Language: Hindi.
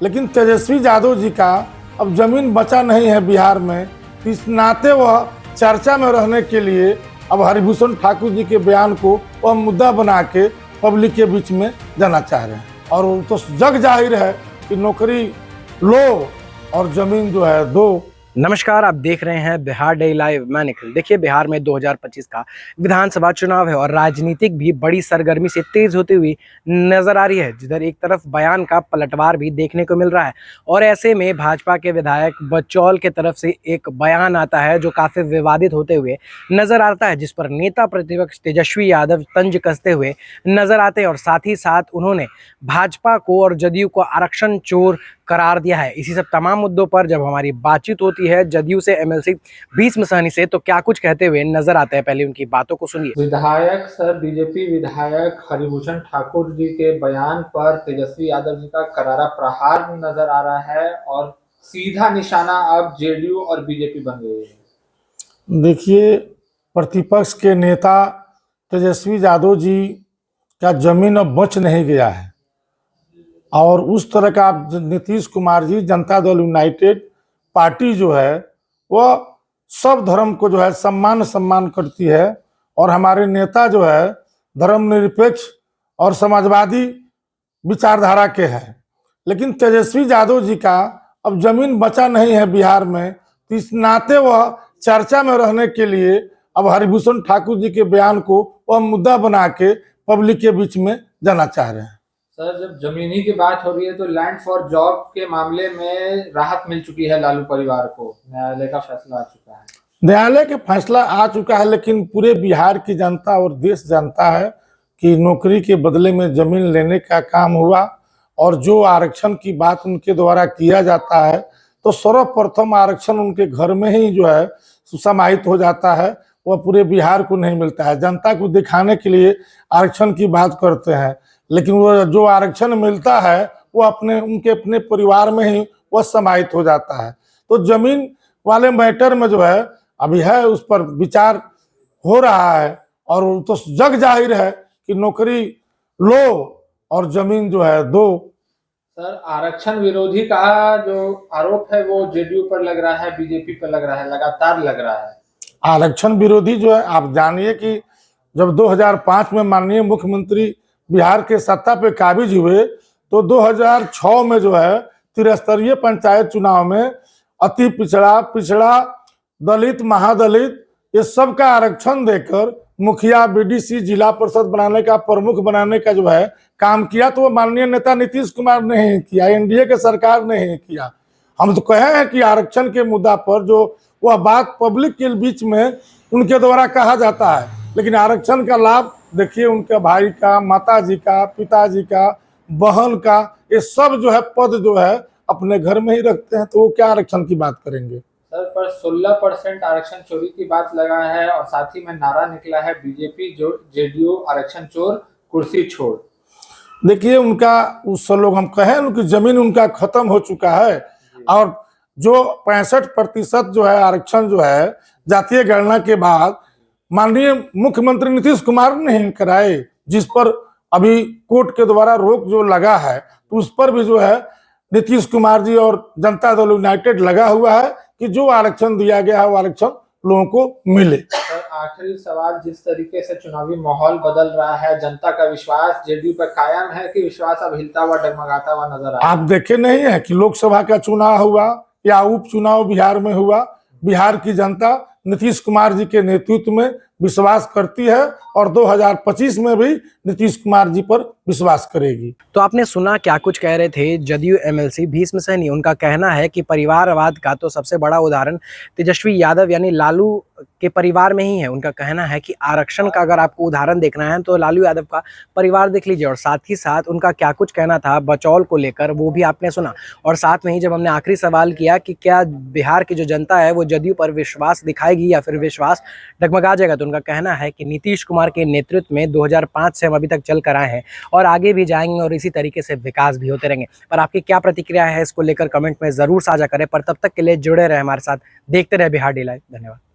लेकिन तेजस्वी यादव जी का अब जमीन बचा नहीं है बिहार में। इस नाते वह चर्चा में रहने के लिए अब हरिभूषण ठाकुर जी के बयान को वह मुद्दा बना के पब्लिक के बीच में जाना चाह रहे हैं। और वो तो जग जाहिर है कि नौकरी लो और जमीन जो है दो। नमस्कार, आप देख रहे हैं बिहार डेली लाइव। मैं निखिल। देखिए, बिहार में 2025 का विधानसभा चुनाव है और राजनीतिक भी बड़ी सरगर्मी से तेज होती हुई नजर आ रही है, जिधर एक तरफ बयान का पलटवार भी देखने को मिल रहा है और ऐसे में भाजपा के विधायक बचौल के तरफ से एक बयान आता है जो काफी विवादित होते हुए नजर आता है, जिस पर नेता प्रतिपक्ष तेजस्वी यादव तंज कसते हुए नजर आते हैं और साथ ही साथ उन्होंने भाजपा को और जदयू को आरक्षण चोर करार दिया है। इसी सब तमाम मुद्दों पर जब हमारी बातचीत होती है जदयू से एमएलसी भीष्म सहनी से, तो क्या कुछ कहते हुए नजर आते हैं, पहले उनकी बातों को सुनिए। विधायक सर, बीजेपी विधायक हरिभूषण ठाकुर जी के बयान पर तेजस्वी यादव जी का करारा प्रहार नजर आ रहा है और सीधा निशाना अब जेडीयू और बीजेपी बन गई है। देखिए, प्रतिपक्ष के नेता तेजस्वी यादव जी का जमीन अब बच नहीं गया है और उस तरह का नीतीश कुमार जी, जनता दल यूनाइटेड पार्टी जो है वह सब धर्म को जो है सम्मान करती है और हमारे नेता जो है धर्मनिरपेक्ष और समाजवादी विचारधारा के हैं। लेकिन तेजस्वी यादव जी का अब जमीन बचा नहीं है बिहार में। इस नाते वह चर्चा में रहने के लिए अब हरिभूषण ठाकुर जी के बयान को वह मुद्दा बना के पब्लिक के बीच में जाना चाह रहे हैं। सर, जब जमीनी की बात हो रही है तो लैंड फॉर जॉब के मामले में राहत मिल चुकी है लालू परिवार को, न्यायालय का फैसला आ चुका है। न्यायालय के फैसला आ चुका है, लेकिन पूरे बिहार की जनता और देश जानता है कि नौकरी के बदले में जमीन लेने का काम हुआ और जो आरक्षण की बात उनके द्वारा किया जाता है तो सर्वप्रथम आरक्षण उनके घर में ही जो है समाहित हो जाता है, वह पूरे बिहार को नहीं मिलता है। जनता को दिखाने के लिए आरक्षण की बात करते हैं, लेकिन वो जो आरक्षण मिलता है वो उनके अपने परिवार में ही वह समाहित हो जाता है। तो जमीन वाले मैटर में जो है अभी है उस पर विचार हो रहा है और तो जग जाहिर है कि नौकरी लो और जमीन जो है दो। सर, आरक्षण विरोधी का जो आरोप है वो जेडीयू पर लग रहा है, बीजेपी पर लग रहा है, लगातार लग रहा है। आरक्षण विरोधी जो है, आप जानिए कि जब 2005 में माननीय मुख्यमंत्री बिहार के सत्ता पे काबिज हुए तो 2006 में जो है त्रिस्तरीय पंचायत चुनाव में अति पिछड़ा दलित, महादलित ये सब का आरक्षण देकर मुखिया, बीडीसी, जिला परिषद बनाने का, प्रमुख बनाने का जो है काम किया, तो वो माननीय नेता नीतीश कुमार ने ही किया, एनडीए के सरकार ने ही किया। हम तो कहे हैं कि आरक्षण के मुद्दा पर जो वह बात पब्लिक के बीच में उनके द्वारा कहा जाता है, लेकिन आरक्षण का लाभ देखिए उनके भाई का, माताजी का, पिताजी का, बहन का, ये सब जो है पद जो है अपने घर में ही रखते हैं, तो वो क्या आरक्षण की बात करेंगे। सर, पर 16% आरक्षण चोरी की बात लगा है और साथ ही में नारा निकला है बीजेपी जो जेडीयू आरक्षण चोर कुर्सी छोड़। देखिए, उनका उस लोग हम कहें उनकी जमीन उनका खत्म हो चुका है और जो 65% जो है आरक्षण जो है जातीय गणना के बाद माननीय मुख्यमंत्री नीतीश कुमार ने ही कराए, जिस पर अभी कोर्ट के द्वारा रोक जो लगा है तो उस पर भी जो है नीतीश कुमार जी और जनता दल यूनाइटेड लगा हुआ है कि जो आरक्षण दिया गया है वो आरक्षण लोगों को मिले। सर, आखिरी सवाल, जिस तरीके से चुनावी माहौल बदल रहा है, जनता का विश्वास जेडीयू पर कायम है कि विश्वास अब हिलता हुआ, डगमगाता हुआ नजर आ रहा है? आप देखे नहीं है कि लोकसभा का चुनाव हुआ या उपचुनाव बिहार में हुआ, बिहार की जनता नीतीश कुमार जी के नेतृत्व में विश्वास करती है और 2025 में भी नीतीश कुमार जी पर विश्वास करेगी। तो आपने सुना क्या कुछ कह रहे थे जदयू एमएलसी भीष्म सहनी। उनका कहना है कि परिवारवाद का तो सबसे बड़ा उदाहरण तेजस्वी यादव यानी लालू के परिवार में ही है। उनका कहना है कि आरक्षण का अगर आपको उदाहरण देखना है तो लालू यादव का परिवार देख लीजिए। और साथ ही साथ उनका क्या कुछ कहना था बचौल को लेकर वो भी आपने सुना। और साथ में ही जब हमने आखिरी सवाल किया कि क्या बिहार की जो जनता है वो जदयू पर विश्वास दिखाएगी या फिर विश्वास डगमगा जाएगा, तो उनका कहना है कि नीतीश कुमार के नेतृत्व में 2005 से हम अभी तक चल कर आए हैं और आगे भी जाएंगे और इसी तरीके से विकास भी होते रहेंगे। पर आपकी क्या प्रतिक्रिया है इसको लेकर कमेंट में जरूर साझा करें। पर तब तक के लिए जुड़े रहे हमारे साथ, देखते रहे बिहार डेली लाइव। धन्यवाद।